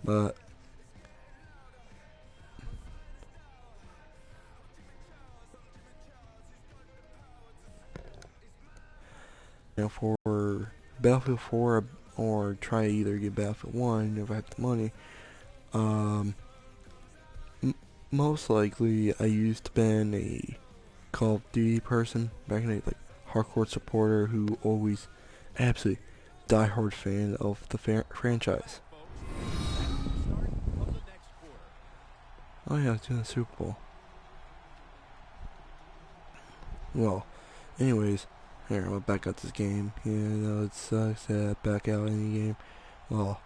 But for Battlefield 4 or try either get Battlefield 1 if I have the money. Um, Most likely I used to been a Call of Duty person back in the day, like hardcore supporter who always absolutely diehard fan of the franchise. Oh yeah, I was doing the Super Bowl. Well, anyways, here, I'm back out this game. Yeah, no, it sucks that back out any game. Well,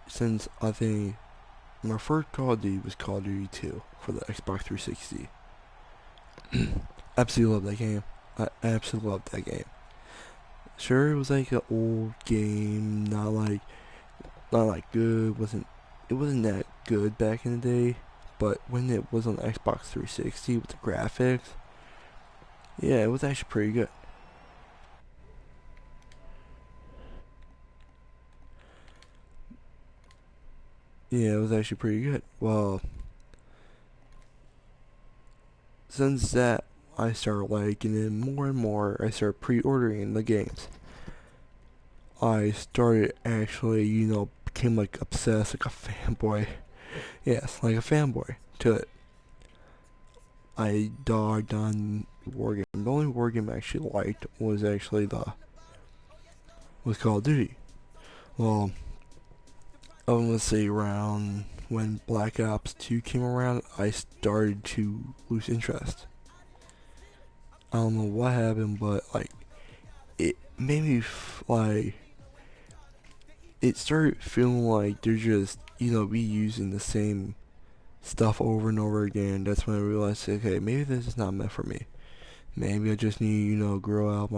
since I think my first Call of Duty was Call of Duty 2 for the Xbox 360. Absolutely love that game. I absolutely love that game. Sure, it was like an old game, not like good. It wasn't that good back in the day, but when it was on the Xbox 360 with the graphics, yeah, it was actually pretty good. Yeah, it was actually pretty good. Well, since that, I started liking it more and more. I started pre-ordering the games. I started actually, became like obsessed, like a fanboy. Yes, like a fanboy to it. I dogged on war game. The only war game I actually liked was actually was Call of Duty. Well, I want to say around when Black Ops 2 came around, I started to lose interest. I don't know what happened, but like it made me like it started feeling like they're just reusing the same stuff over and over again. That's when I realized, okay, maybe this is not meant for me. Maybe I just need grow out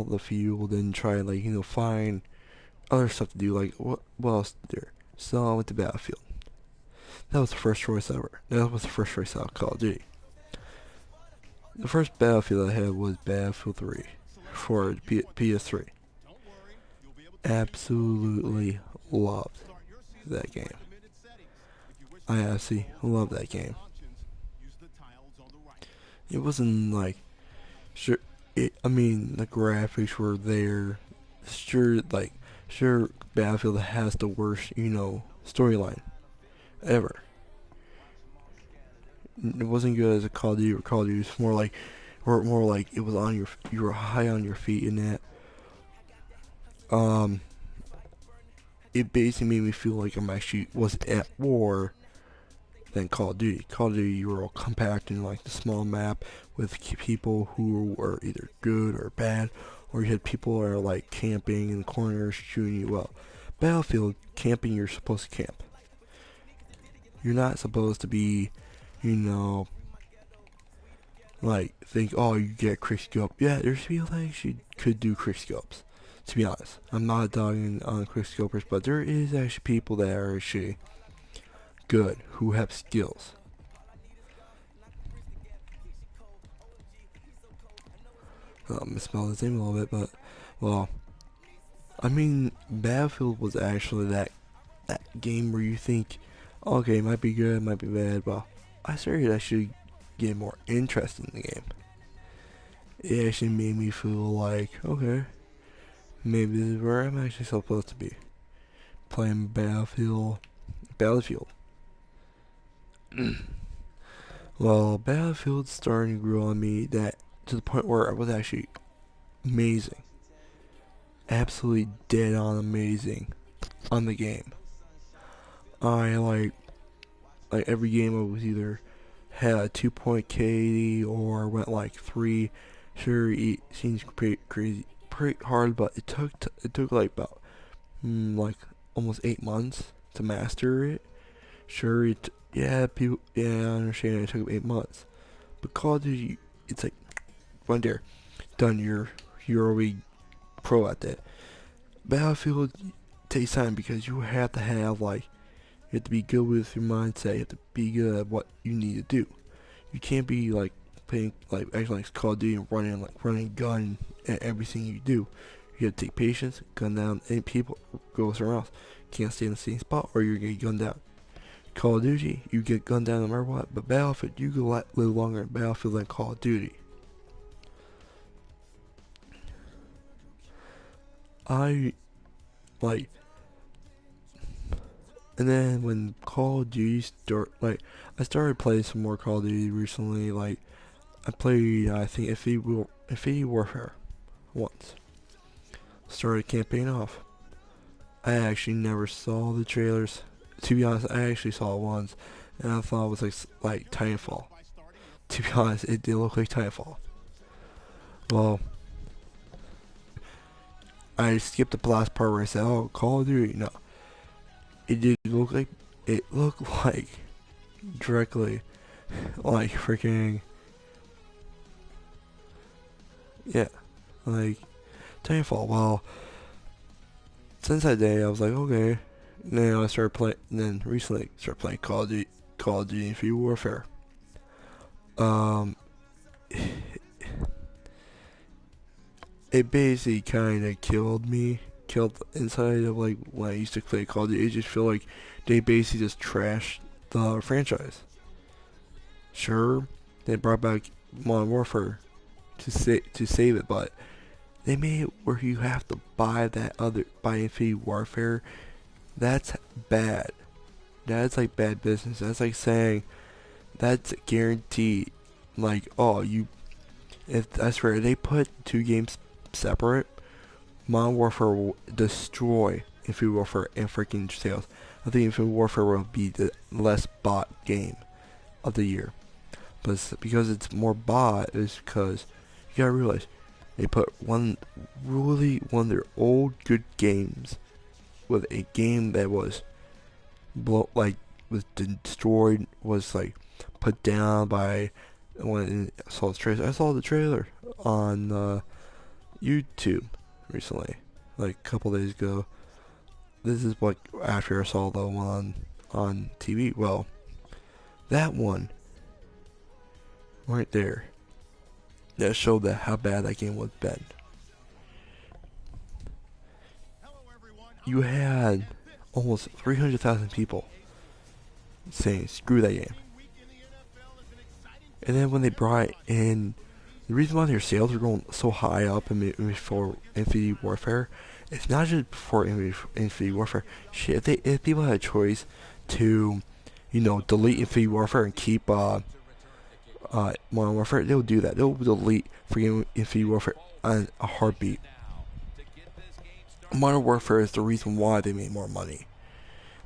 the field and try find other stuff to do. Like what else is there? So I went to Battlefield. That was the first choice ever. That was the first choice out of Call of Duty. The first Battlefield I had was Battlefield 3 for PS3. Absolutely loved that game. I absolutely love that game. It wasn't like sure. I mean, the graphics were there. Sure, Battlefield has the worst, storyline ever. It wasn't good as a Call of Duty or Call of Duty. It was more like it was on you were high on your feet in that. Um, it basically made me feel like I'm actually was at war than Call of Duty. Call of Duty, you were all compact in like the small map with people who were either good or bad, or you had people who are like camping in corners shooting you. Well, Battlefield camping, you're supposed to camp. You're not supposed to be, you know, like think, oh, you get quick scope. Yeah, there's people that actually could do quick scopes. To be honest, I'm not dogging on quick scopers, but there is actually people that are actually good who have skills. I misspelled his name a little bit, but well, I mean, Battlefield was actually that game where you think, okay, it might be good, it might be bad. Well, I started actually getting more interest in the game. It actually made me feel like, okay, maybe this is where I'm actually supposed to be playing Battlefield. Well, Battlefield starting to grow on me that to the point where I was actually amazing, absolutely dead on amazing on the game. I like every game I was either had a 2 point KD or went like three. Sure, it seems pretty crazy, pretty hard, but it took like about like almost 8 months to master it. Sure, yeah, I understand it took 8 months, but Call of Duty, it's like one there, done. You're already pro at that. Battlefield takes time because you have to have you have to be good with your mindset. You have to be good at what you need to do. You can't be like playing like acting like Call of Duty and running gun at everything you do. You have to take patience, gun down any people, go somewhere else. Can't stay in the same spot or you're gonna get gunned down. Call of Duty, you get gunned down no matter what, but Battlefield, you can live longer in Battlefield than Call of Duty. I, like, and then when Call of Duty I started playing some more Call of Duty recently, like, I played, I think, Infinity Warfare once. Started campaign off. I actually never saw the trailers. To be honest, I actually saw it once, and I thought it was like Titanfall. To be honest, it did look like Titanfall. Well, I skipped the last part where I said, "Oh, Call of Duty." No, it looked like directly like freaking yeah, like Titanfall. Well, since that day, I was like, okay. Then I started playing. Then recently, started playing Call of Duty Infinity Warfare. Um, it basically kind of killed me. Killed the inside of like when I used to play Call of Duty. I just feel like they basically just trashed the franchise. Sure, they brought back Modern Warfare to save it, but they made it where you have to buy Infinity Warfare. That's bad. That's like bad business. That's like saying that's guaranteed. Like, oh, if I swear they put two games separate, Modern Warfare will destroy Infinity Warfare and freaking sales. I think Infinity Warfare will be the less bought game of the year. But because it's more bought, is because you gotta realize they put one of their old good games with a game that was was destroyed, was like put down by when I saw the trailer. I saw the trailer on YouTube recently, like a couple days ago. This is like after I saw the one on TV. Well, that one right there that showed that how bad that game was been. You had almost 300,000 people saying screw that game. And then when they brought in, the reason why their sales were going so high up for Infinity Warfare, it's not just for Infinity Warfare. Shit, if people had a choice to, delete Infinity Warfare and keep Modern Warfare, they'll do that. They'll delete freaking Infinity Warfare on a heartbeat. Modern Warfare is the reason why they made more money.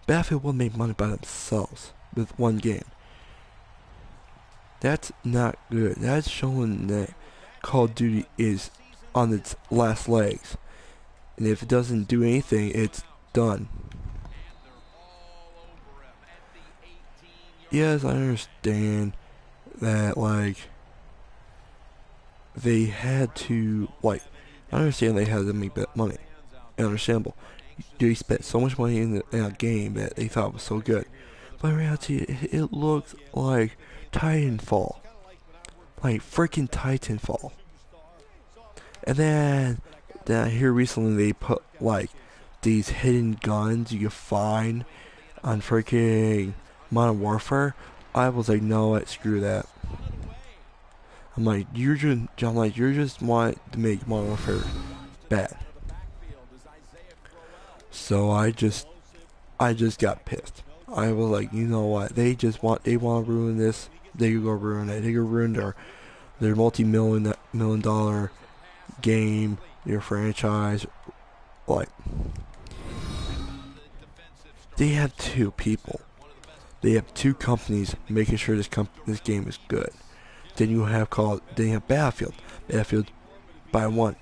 Battlefield will make money by themselves with one game. That's not good. That's showing that Call of Duty is on its last legs. And if it doesn't do anything, it's done. Yes, I understand that, they had to, I understand they had to make that money. Understandable. They spent so much money in a game that they thought was so good. But in reality, it looks like Titanfall. Like freaking Titanfall. And then I hear recently they put these hidden guns you can find on freaking Modern Warfare. I was like, no, screw that. I'm like, you're just want to make Modern Warfare bad. So I just got pissed. I was like, you know what? They want to ruin this. They could go ruin it. They could ruin their multi-million dollar game, their franchise. They have two people. They have two companies making sure this game is good. Then you have Battlefield. Battlefield by one.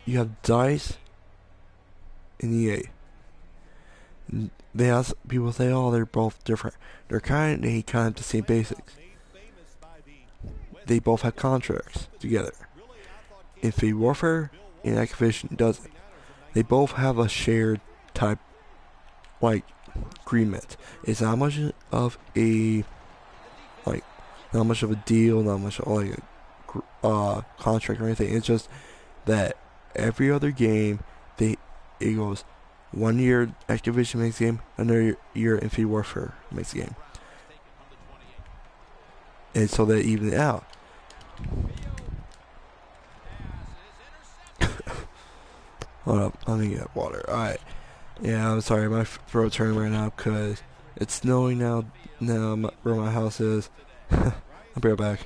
You have DICE and EA. People say, oh, they're both different. They kind of the same basics. They both have contracts together. Infinity Warfare and Activision doesn't. They both have a shared type agreement. It's not much of a not much of a deal, not much of like a contract or anything. It's just that every other game, it goes 1 year Activision makes a game, another year Infinity Warfare makes a game, and so they even it out. Hold up, let me get water. Alright. Yeah, I'm sorry, my throat's hurting right now because it's snowing now. Where my house is. I'll be right back.